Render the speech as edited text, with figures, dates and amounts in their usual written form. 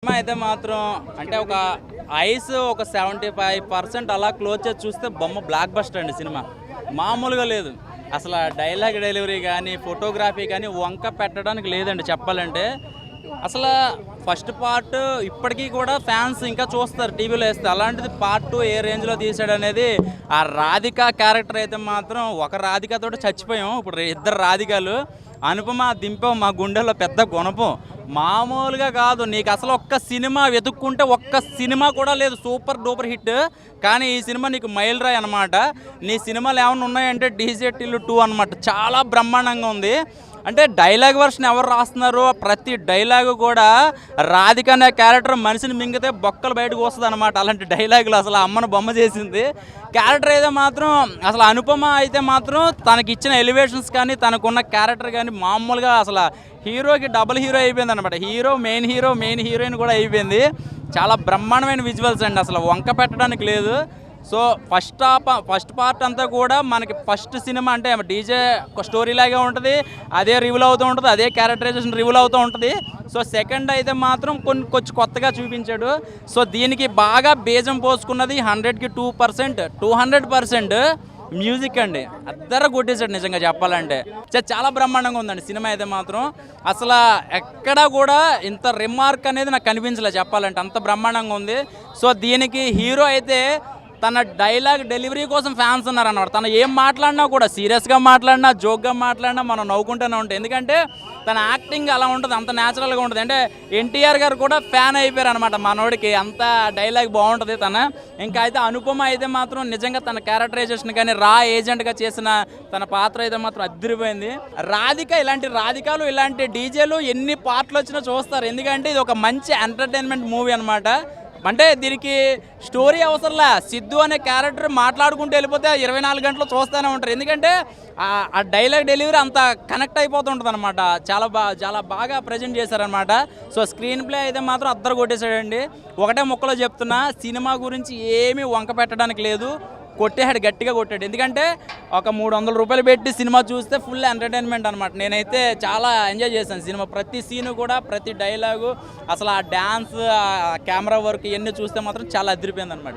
Cinema అయితే మాత్రం అంటే ఒక ఐస్ ఒక 75% అలా క్లోజ్ చేసి చూస్తే బొమ్మ బ్లాక్ బస్టర్ అండి. సినిమా మామూలుగా లేదు. అసలు డైలాగ్ డెలివరీ కానీ ఫోటోగ్రఫీ కానీ వంక పెట్టడానికి లేదండి చెప్పాలంటే. అసలు ఫస్ట్ పార్ట్ ఇప్పటికీ కూడా ఫ్యాన్స్ ఇంకా చూస్తారు టీవీలో వేస్తే. అలాంటిది పార్ట్ 2 ఏ రేంజ్లో తీసాడు అనేది. ఆ రాధిక క్యారెక్టర్ అయితే మాత్రం ఒక రాధికతో చచ్చిపోయాం. ఇప్పుడు ఇద్దరు రాధికలు. అనుపమ దింపాం మా గుండెల్లో పెద్ద గుణపం. మామూలుగా కాదు. నీకు అసలు ఒక్క సినిమా వెతుక్కుంటే ఒక్క సినిమా కూడా లేదు సూపర్ డూపర్ హిట్. కానీ ఈ సినిమా నీకు మైలురాయి అనమాట. నీ సినిమాలు ఏమైనా ఉన్నాయంటే డీజే టిల్లు 2 అనమాట. చాలా బ్రహ్మాండంగా ఉంది. అంటే డైలాగ్ వర్షన్ ఎవరు రాస్తున్నారు, ప్రతి డైలాగు కూడా రాధిక అనే క్యారెక్టర్ మనిషిని మింగితే బొక్కలు బయటకు వస్తుంది అనమాట. అలాంటి డైలాగులు అసలు అమ్మను బొమ్మ చేసింది. క్యారెక్టర్ అయితే మాత్రం అసలు అనుపమ అయితే మాత్రం తనకి ఇచ్చిన ఎలివేషన్స్ కానీ తనకున్న క్యారెక్టర్ కానీ మామూలుగా అసలు హీరోకి డబుల్ హీరో అయిపోయింది అనమాట. హీరో మెయిన్ హీరోయిన్ కూడా అయిపోయింది. చాలా బ్రహ్మాండమైన విజువల్స్ అండి. అసలు వంక పెట్టడానికి లేదు. సో ఫస్ట్ పార్ట్ అంతా కూడా మనకి ఫస్ట్ సినిమా అంటే డీజే స్టోరీ లాగే ఉంటుంది. అదే రివీల్ అవుతూ ఉంటుంది, అదే క్యారెక్టరైజేషన్ రివీల్ అవుతూ ఉంటుంది. సో సెకండ్ అయితే మాత్రం కొంచెం కొత్తగా చూపించాడు. సో దీనికి బాగా బీజం పోసుకున్నది 100కి 200% మ్యూజిక్ అండి. అద్దర కొట్టేశాడు నిజంగా చెప్పాలంటే. చాలా బ్రహ్మాండంగా ఉందండి సినిమా అయితే మాత్రం. అసలు ఎక్కడా కూడా ఇంత రిమార్క్ అనేది నాకు కనిపించలే చెప్పాలంటే. అంత బ్రహ్మాండంగా ఉంది. సో దీనికి హీరో అయితే తన డైలాగ్ డెలివరీ కోసం ఫ్యాన్స్ ఉన్నారన్నమాట. తను ఏం మాట్లాడినా కూడా సీరియస్గా మాట్లాడినా జోక్గా మాట్లాడినా మనం నవ్వుకుంటూనే ఉంటాం. ఎందుకంటే తన యాక్టింగ్ అలా ఉంటుంది, అంత న్యాచురల్గా ఉంటుంది. అంటే ఎన్టీఆర్ గారు కూడా ఫ్యాన్ అయిపోయారు అనమాట మనోడికి. అంత డైలాగ్ బాగుంటుంది తన. ఇంకా అయితే అనుపమ అయితే మాత్రం నిజంగా తన క్యారెక్టరైజేషన్ కానీ రా ఏజెంట్గా చేసిన తన పాత్ర అయితే మాత్రం అదిరిపోయింది. రాధికలు ఇలాంటి డీజేలు ఎన్ని పార్ట్లు వచ్చినా చూస్తారు. ఎందుకంటే ఇది ఒక మంచి ఎంటర్టైన్మెంట్ మూవీ అనమాట. అంటే దీనికి స్టోరీ అవసరంలా. సిద్ధు అనే క్యారెక్టర్ మాట్లాడుకుంటూ వెళ్ళిపోతే 24 గంటలు చూస్తూనే ఉంటారు. ఎందుకంటే ఆ డైలాగ్ డెలివరీ అంత కనెక్ట్ అయిపోతుంటుంది అనమాట. చాలా బాగా ప్రజెంట్ చేశారనమాట. సో స్క్రీన్ ప్లే అయితే మాత్రం అద్దరు కొట్టేశాడండి. ఒకటే ముక్కలో చెప్తున్నా, సినిమా గురించి ఏమీ వంక పెట్టడానికి లేదు. కొట్టేశాడు, గట్టిగా కొట్టాడు. ఎందుకంటే ఒక 300 రూపాయలు పెట్టి సినిమా చూస్తే ఫుల్ ఎంటర్టైన్మెంట్ అనమాట. నేనైతే చాలా ఎంజాయ్ చేశాను సినిమా. ప్రతి సీను కూడా, ప్రతి డైలాగు, అసలు ఆ డ్యాన్స్, కెమెరా వర్క్ ఇవన్నీ చూస్తే మాత్రం చాలా అదిరిపోయింది అనమాట.